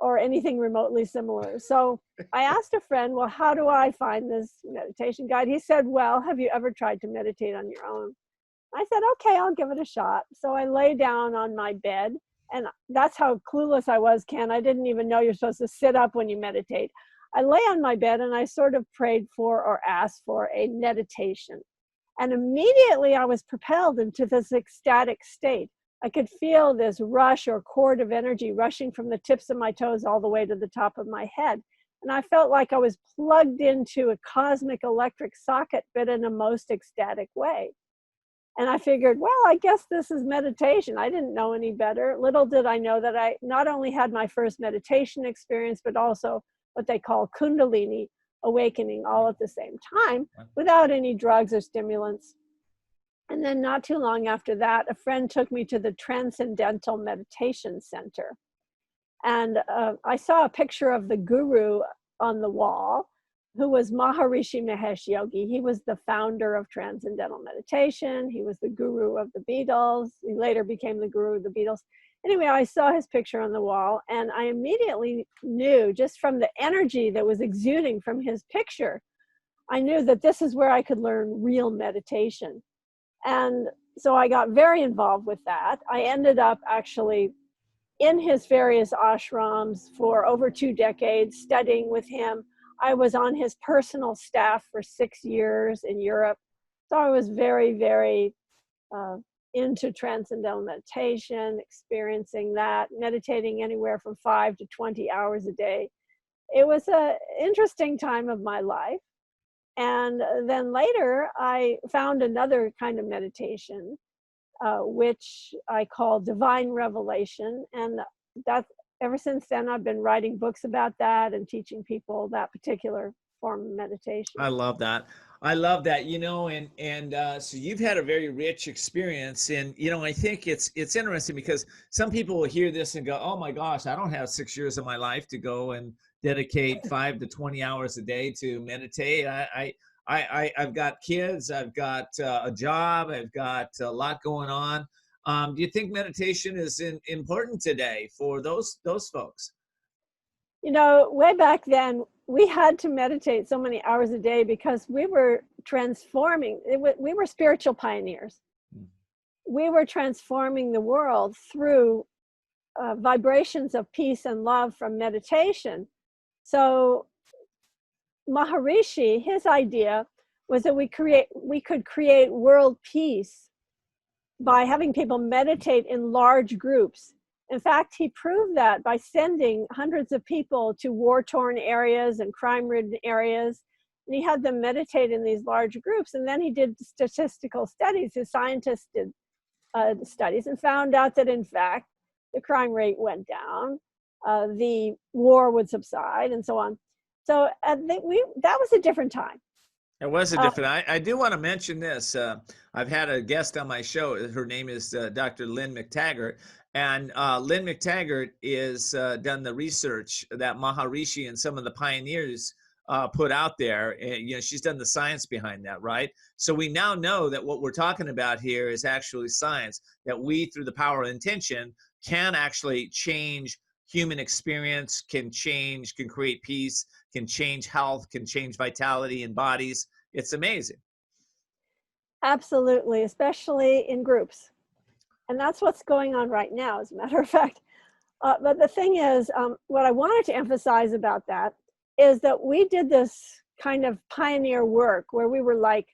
or anything remotely similar. So I asked a friend, well, how do I find this meditation guide? He said, well, have you ever tried to meditate on your own? I said, okay, I'll give it a shot. So I lay down on my bed, and that's how clueless I was, Ken. I didn't even know you're supposed to sit up when you meditate. I lay on my bed and I sort of prayed for or asked for a meditation. And immediately I was propelled into this ecstatic state. I could feel this rush or cord of energy rushing from the tips of my toes all the way to the top of my head. And I felt like I was plugged into a cosmic electric socket, but in a most ecstatic way. And I figured, well, I guess this is meditation. I didn't know any better. Little did I know that I not only had my first meditation experience, but also what they call Kundalini awakening all at the same time without any drugs or stimulants. And then not too long after that, a friend took me to the Transcendental Meditation Center. And I saw a picture of the guru on the wall, who was Maharishi Mahesh Yogi. He was the founder of Transcendental Meditation. He was the guru of the Beatles. He later became the guru of the Beatles. Anyway, I saw his picture on the wall, and I immediately knew, just from the energy that was exuding from his picture, I knew that this is where I could learn real meditation. And so I got very involved with that. I ended up actually in his various ashrams for over 2 decades, studying with him. I was on his personal staff for 6 years in Europe. So I was very, very into transcendental meditation, experiencing that, meditating anywhere from 5 to 20 hours a day. It was an interesting time of my life. And then later, I found another kind of meditation, which I call divine revelation. And that, ever since then, I've been writing books about that and teaching people that particular form of meditation. I love that. I love that, so you've had a very rich experience, and, I think it's interesting because some people will hear this and go, oh my gosh, I don't have 6 years of my life to go and dedicate 5 to 20 hours a day to meditate. I've got kids, I've got a job, I've got a lot going on. Do you think meditation is important today for those folks? Way back then, we had to meditate so many hours a day because we were transforming. We were spiritual pioneers. We were transforming the world through vibrations of peace and love from meditation. So Maharishi, his idea was that we could create world peace by having people meditate in large groups. In fact, he proved that by sending hundreds of people to war-torn areas and crime-ridden areas, and he had them meditate in these large groups. And then he did statistical studies. His scientists did studies and found out that, in fact, the crime rate went down, the war would subside, and so on. So that was a different time. It was a different. I do want to mention this. I've had a guest on my show. Her name is Dr. Lynn McTaggart. And Lynn McTaggart is done the research that Maharishi and some of the pioneers put out there. And, she's done the science behind that, right? So we now know that what we're talking about here is actually science, that we, through the power of intention, can actually change human experience, can create peace, can change health, can change vitality in bodies. It's amazing. Absolutely, especially in groups. And that's what's going on right now, as a matter of fact. But the thing is, what I wanted to emphasize about that is that we did this kind of pioneer work where we were like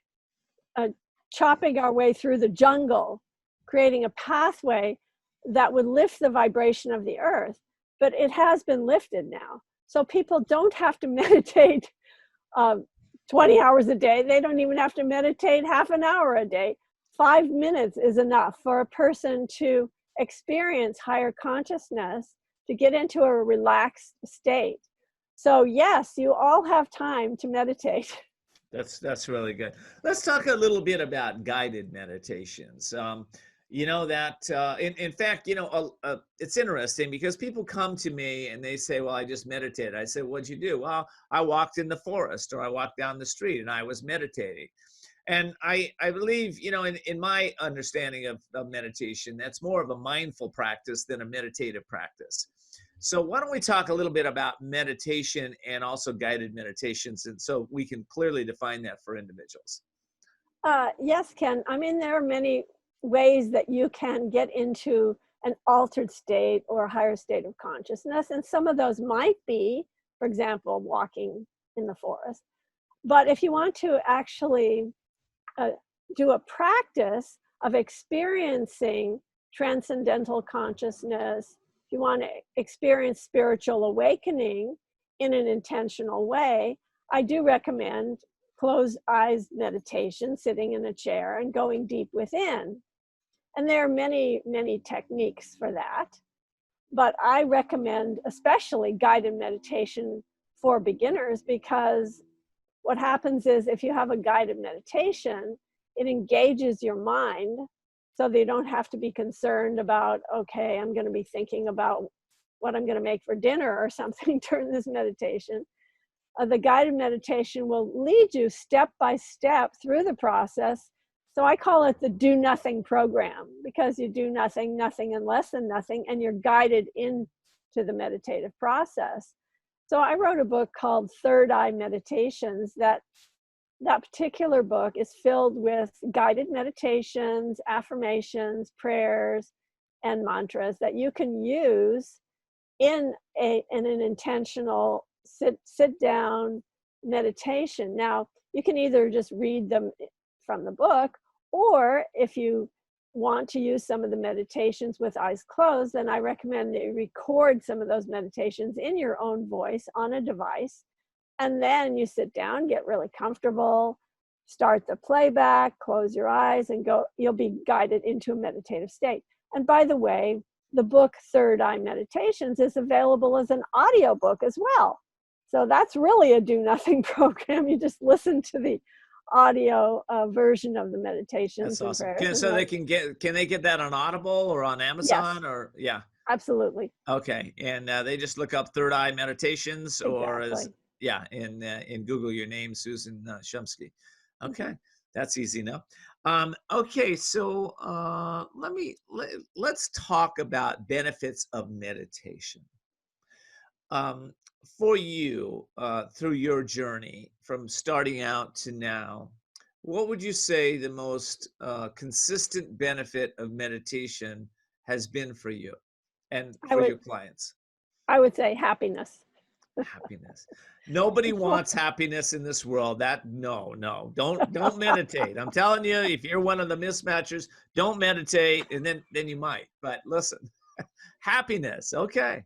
chopping our way through the jungle, creating a pathway that would lift the vibration of the earth. But it has been lifted now. So people don't have to meditate 20 hours a day. They don't even have to meditate half an hour a day. 5 minutes is enough for a person to experience higher consciousness, to get into a relaxed state. So yes, you all have time to meditate. That's really good. Let's talk a little bit about guided meditations. In fact, it's interesting because people come to me and they say, well, I just meditated. I say, what'd you do? Well, I walked in the forest, or I walked down the street and I was meditating. And I believe, in my understanding of meditation, that's more of a mindful practice than a meditative practice. So why don't we talk a little bit about meditation and also guided meditations, and so we can clearly define that for individuals. Yes, Ken. I mean, there are many ways that you can get into an altered state or a higher state of consciousness. And some of those might be, for example, walking in the forest. But if you want to actually do a practice of experiencing transcendental consciousness, if you want to experience spiritual awakening in an intentional way, I do recommend closed eyes meditation, sitting in a chair and going deep within. And there are many, many techniques for that. But I recommend especially guided meditation for beginners, because what happens is if you have a guided meditation, it engages your mind so that you don't have to be concerned about, okay, I'm going to be thinking about what I'm going to make for dinner or something during this meditation. The guided meditation will lead you step by step through the process. So I call it the do nothing program, because you do nothing, nothing, and less than nothing, and you're guided into the meditative process. So I wrote a book called Third Eye Meditations. That particular book is filled with guided meditations, affirmations, prayers, and mantras that you can use in an intentional sit down meditation. Now, you can either just read them from the book, or if you want to use some of the meditations with eyes closed, then I recommend that you record some of those meditations in your own voice on a device. And then you sit down, get really comfortable, start the playback, close your eyes, and go. You'll be guided into a meditative state. And by the way, the book Third Eye Meditations is available as an audio book as well. So that's really a do nothing program. You just listen to the audio version of the meditations. That's awesome. And So can they get that on Audible or on Amazon? Yes, or yeah? Absolutely. Okay, and they just look up Third Eye Meditations, or Exactly. in Google your name, Susan Shumsky. Okay, Mm-hmm. that's easy enough. Okay, so let's talk about benefits of meditation. For you, through your journey from starting out to now, what would you say the most consistent benefit of meditation has been for you and for your clients? I would say happiness. Happiness. Nobody wants happiness in this world. No, don't meditate. I'm telling you, if you're one of the mismatchers, don't meditate, and then you might. But listen, happiness. Okay,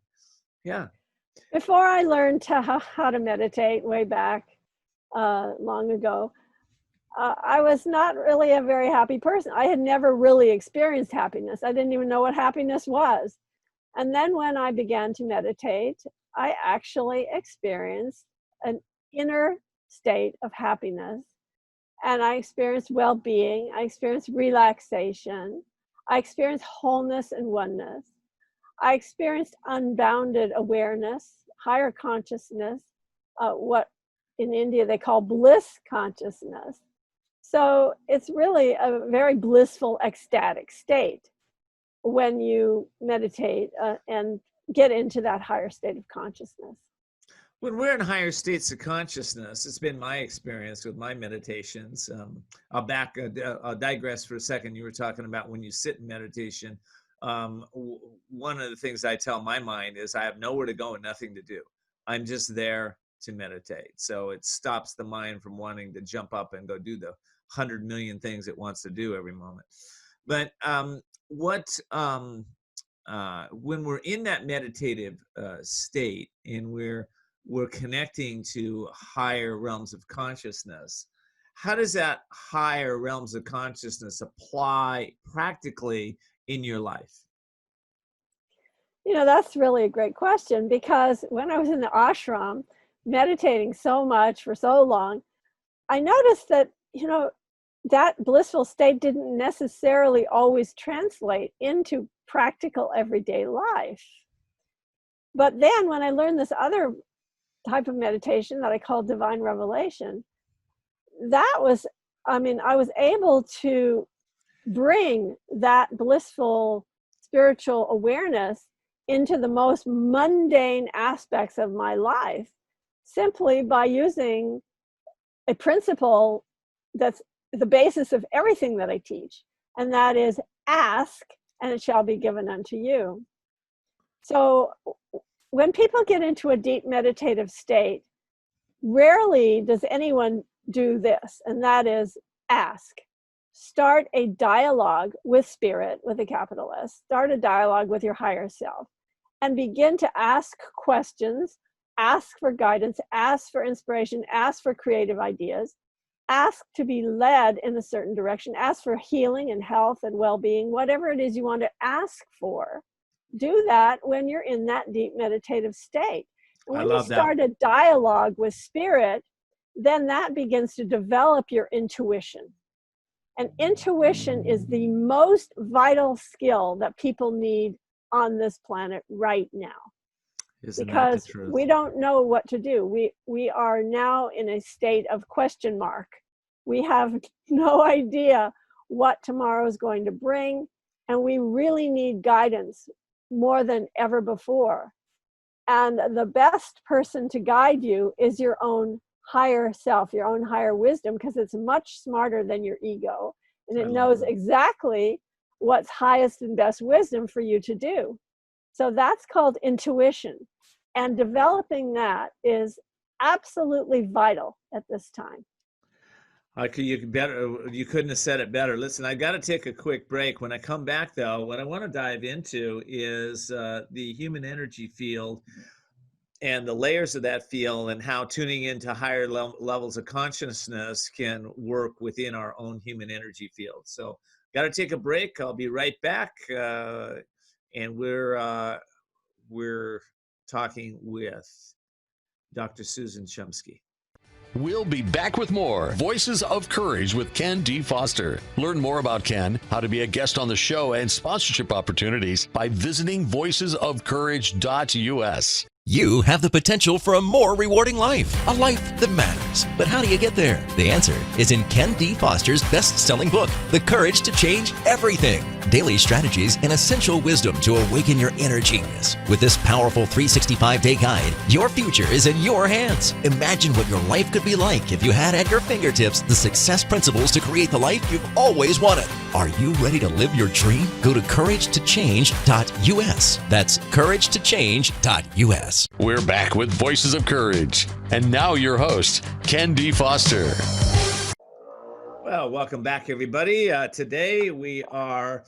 yeah. Before I learned how to meditate way back long ago, I was not really a very happy person. I had never really experienced happiness. I didn't even know what happiness was. And then when I began to meditate, I actually experienced an inner state of happiness. And I experienced well-being. I experienced relaxation. I experienced wholeness and oneness. I experienced unbounded awareness, higher consciousness, what in India they call bliss consciousness. So it's really a very blissful, ecstatic state when you meditate and get into that higher state of consciousness. When we're in higher states of consciousness, it's been my experience with my meditations. I'll digress for a second. You were talking about when you sit in meditation. One of the things I tell my mind is I have nowhere to go and nothing to do. I'm just there to meditate. So it stops the mind from wanting to jump up and go do the 100 million things it wants to do every moment. But when we're in that meditative state and we're connecting to higher realms of consciousness, how does that higher realms of consciousness apply practically in your life? You know, that's really a great question, because when I was in the ashram meditating so much for so long, I noticed that, that blissful state didn't necessarily always translate into practical everyday life. But then when I learned this other type of meditation that I call divine revelation, I was able to bring that blissful spiritual awareness into the most mundane aspects of my life, simply by using a principle that's the basis of everything that I teach, and that is ask and it shall be given unto you. So when people get into a deep meditative state, rarely does anyone do this, and that is ask. start a dialogue with spirit, with a capital S. Start a dialogue with your higher self and begin to ask questions, ask for guidance, ask for inspiration, ask for creative ideas, ask to be led in a certain direction, ask for healing and health and well-being, whatever it is you want to ask for. Do that when you're in that deep meditative state. And when you start a dialogue with spirit, then that begins to develop your intuition. And intuition is the most vital skill that people need on this planet right now. Because we don't know what to do. We are now in a state of question mark. We have no idea what tomorrow is going to bring, and we really need guidance more than ever before. And the best person to guide you is your own higher self, your own higher wisdom, because it's much smarter than your ego, and it knows exactly what's highest and best wisdom for you to do. So that's called intuition. And developing that is absolutely vital at this time. You couldn't have said it better. Listen, I got to take a quick break. When I come back, though, what I want to dive into is the human energy field and the layers of that field and how tuning into higher levels of consciousness can work within our own human energy field. So got to take a break. I'll be right back. And we're talking with Dr. Susan Shumsky. We'll be back with more Voices of Courage with Ken D. Foster. Learn more about Ken, how to be a guest on the show, and sponsorship opportunities by visiting voicesofcourage.us. You have the potential for a more rewarding life, a life that matters. But how do you get there? The answer is in Ken D. Foster's best-selling book, The Courage to Change Everything. Daily strategies and essential wisdom to awaken your inner genius. With this powerful 365-day guide, your future is in your hands. Imagine what your life could be like if you had at your fingertips the success principles to create the life you've always wanted. Are you ready to live your dream? Go to couragetochange.us. That's couragetochange.us. We're back with Voices of Courage. And now your host, Ken D. Foster. Well, welcome back, everybody. Today we are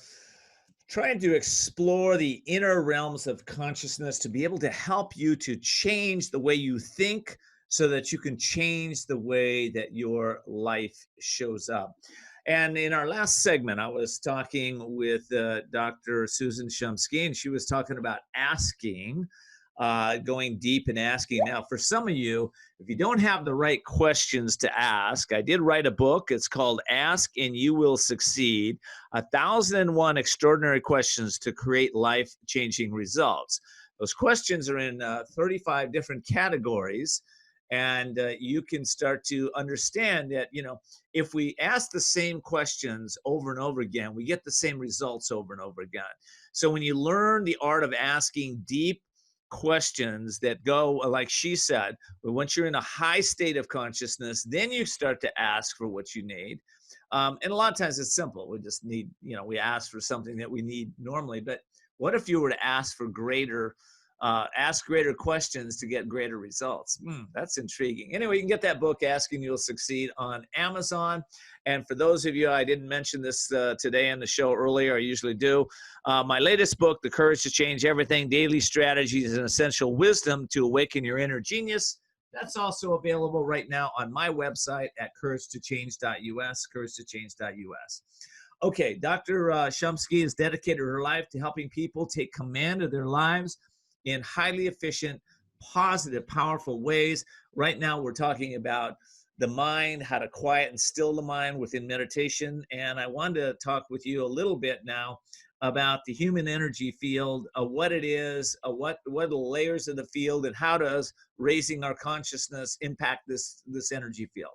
trying to explore the inner realms of consciousness to be able to help you to change the way you think so that you can change the way that your life shows up. And in our last segment, I was talking with Dr. Susan Shumsky, and she was talking about asking, going deep and asking. Now, for some of you, if you don't have the right questions to ask, I did write a book. It's called Ask and You Will Succeed, 1,001 Extraordinary Questions to Create Life-Changing Results. Those questions are in 35 different categories. And you can start to understand that, if we ask the same questions over and over again, we get the same results over and over again. So when you learn the art of asking deep questions that go, like she said, once you're in a high state of consciousness, then you start to ask for what you need. And a lot of times it's simple. We just need, we ask for something that we need normally. But what if you were to ask for greater questions to get greater results? That's intriguing. Anyway, you can get that book, Ask and You'll Succeed, on Amazon. And for those of you, I didn't mention this today in the show earlier, I usually do. My latest book, The Courage to Change Everything, Daily Strategies and Essential Wisdom to Awaken Your Inner Genius. That's also available right now on my website at couragetochange.us, couragetochange.us. Okay, Dr. Shumsky has dedicated her life to helping people take command of their lives in highly efficient, positive, powerful ways. Right now, we're talking about the mind, how to quiet and still the mind within meditation. And I wanted to talk with you a little bit now about the human energy field, what it is, what are the layers of the field, and how does raising our consciousness impact this energy field.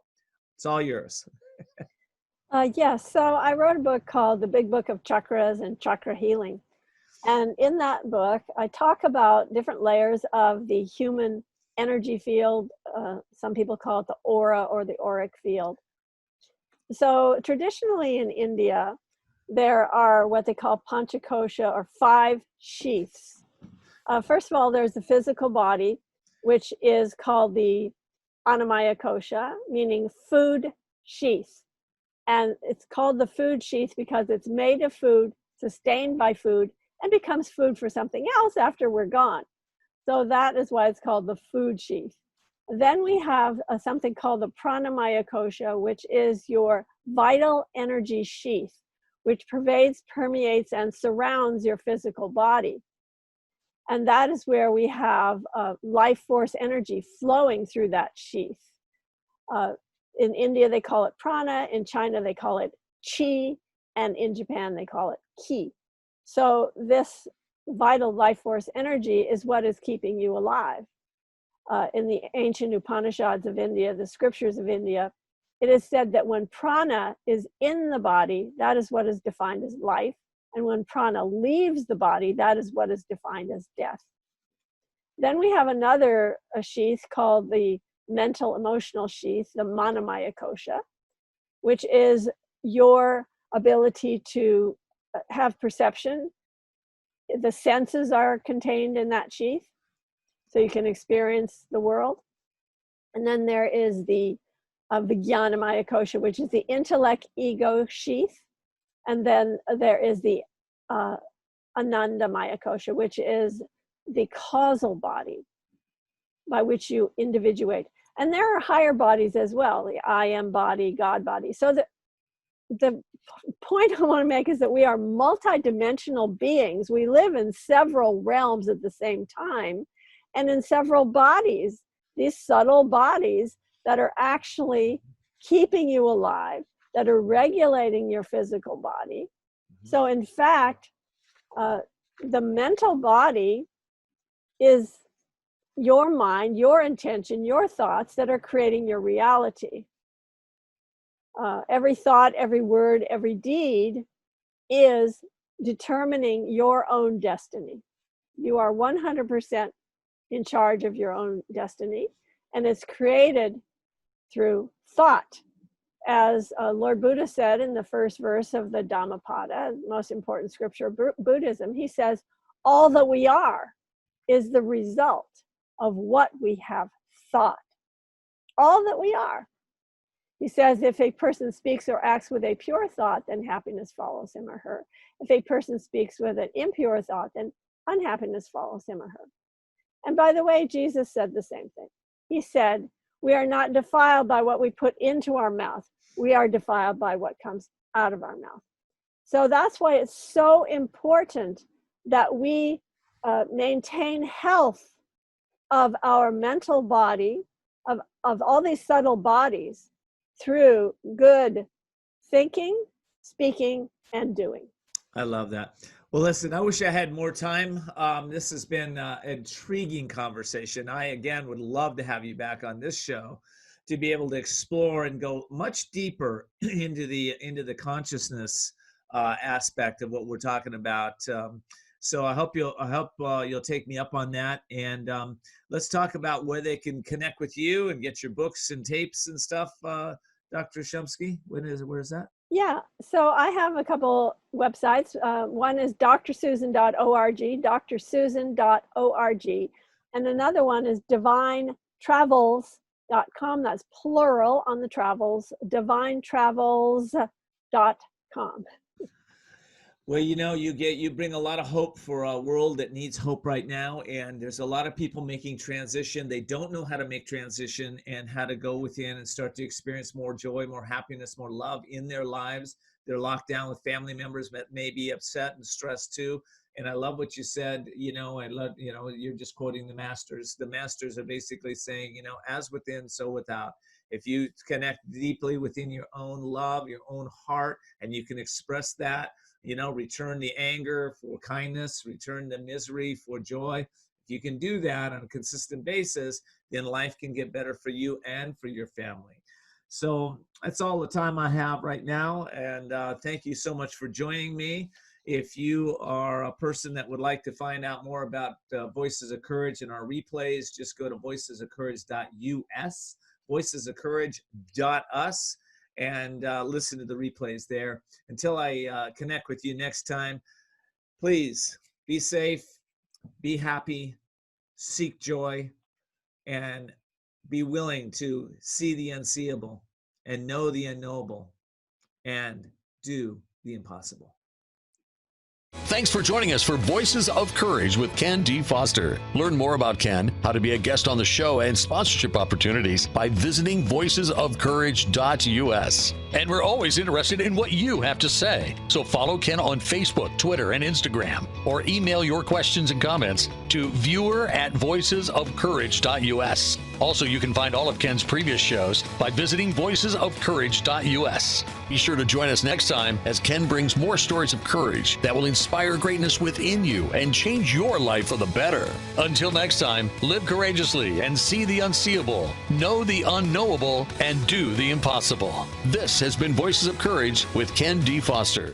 It's all yours. Yes, so I wrote a book called The Big Book of Chakras and Chakra Healing. And in that book, I talk about different layers of the human energy field. Some people call it the aura or the auric field. So traditionally in India, there are what they call panchakosha, or 5 sheaths. First of all, there's the physical body, which is called the annamaya kosha, meaning food sheath. And it's called the food sheath because it's made of food, sustained by food, and becomes food for something else after we're gone. So that is why it's called the food sheath. Then we have something called the pranamaya kosha, which is your vital energy sheath, which pervades, permeates, and surrounds your physical body. And that is where we have life force energy flowing through that sheath. In India, they call it prana. In China, they call it chi. And in Japan, they call it ki. So this vital life force energy is what is keeping you alive. In the ancient Upanishads of India, the scriptures of India, it is said that when prana is in the body, that is what is defined as life. And when prana leaves the body, that is what is defined as death. Then we have another sheath called the mental emotional sheath, the manamaya kosha, which is your ability to have perception. The senses are contained in that sheath, so you can experience the world. And then there is the vijnanamaya kosha, which is the intellect ego sheath. And then there is the anandamaya kosha, which is the causal body by which you individuate. And there are higher bodies as well, the I am body, God body. So the point I want to make is that we are multidimensional beings. We live in several realms at the same time and in several bodies, these subtle bodies that are actually keeping you alive, that are regulating your physical body. So in fact, the mental body is your mind, your intention, your thoughts that are creating your reality. Every thought, every word, every deed is determining your own destiny. You are 100% in charge of your own destiny, and it's created through thought. As Lord Buddha said in the first verse of the Dhammapada, the most important scripture of Buddhism, he says, all that we are is the result of what we have thought. All that we are. He says, if a person speaks or acts with a pure thought, then happiness follows him or her. If a person speaks with an impure thought, then unhappiness follows him or her. And by the way, Jesus said the same thing. He said, we are not defiled by what we put into our mouth. We are defiled by what comes out of our mouth. So that's why it's so important that we maintain health of our mental body, of all these subtle bodies, through good thinking, speaking, and doing. I love that. Well, listen, I wish I had more time. This has been an intriguing conversation. I, again, would love to have you back on this show to be able to explore and go much deeper into the consciousness aspect of what we're talking about. So I hope you'll take me up on that, and let's talk about where they can connect with you and get your books and tapes and stuff. Dr. Shumsky, where is that? Yeah, so I have a couple websites. One is drsusan.org, drsusan.org, and another one is divinetravels.com. That's plural on the travels, divinetravels.com. Well, you bring a lot of hope for a world that needs hope right now, and there's a lot of people making transition. They don't know how to make transition and how to go within and start to experience more joy, more happiness, more love in their lives. They're locked down with family members that may be upset and stressed too. And I love what you said. You're just quoting the masters. The masters are basically saying, as within, so without. If you connect deeply within your own love, your own heart, and you can express that, return the anger for kindness, return the misery for joy. If you can do that on a consistent basis, then life can get better for you and for your family. So that's all the time I have right now. And thank you so much for joining me. If you are a person that would like to find out more about Voices of Courage and our replays, just go to voicesofcourage.us, voicesofcourage.us. and listen to the replays there. Until I connect with you next time, please be safe, be happy, seek joy, and be willing to see the unseeable and know the unknowable and do the impossible. Thanks for joining us for Voices of Courage with Ken D. Foster. Learn more about Ken, how to be a guest on the show, and sponsorship opportunities by visiting voicesofcourage.us. And we're always interested in what you have to say. So follow Ken on Facebook, Twitter, and Instagram, or email your questions and comments to viewer@voicesofcourage.us. Also, you can find all of Ken's previous shows by visiting voicesofcourage.us. Be sure to join us next time as Ken brings more stories of courage that will inspire greatness within you and change your life for the better. Until next time, live courageously and see the unseeable, know the unknowable, and do the impossible. This has been Voices of Courage with Ken D. Foster.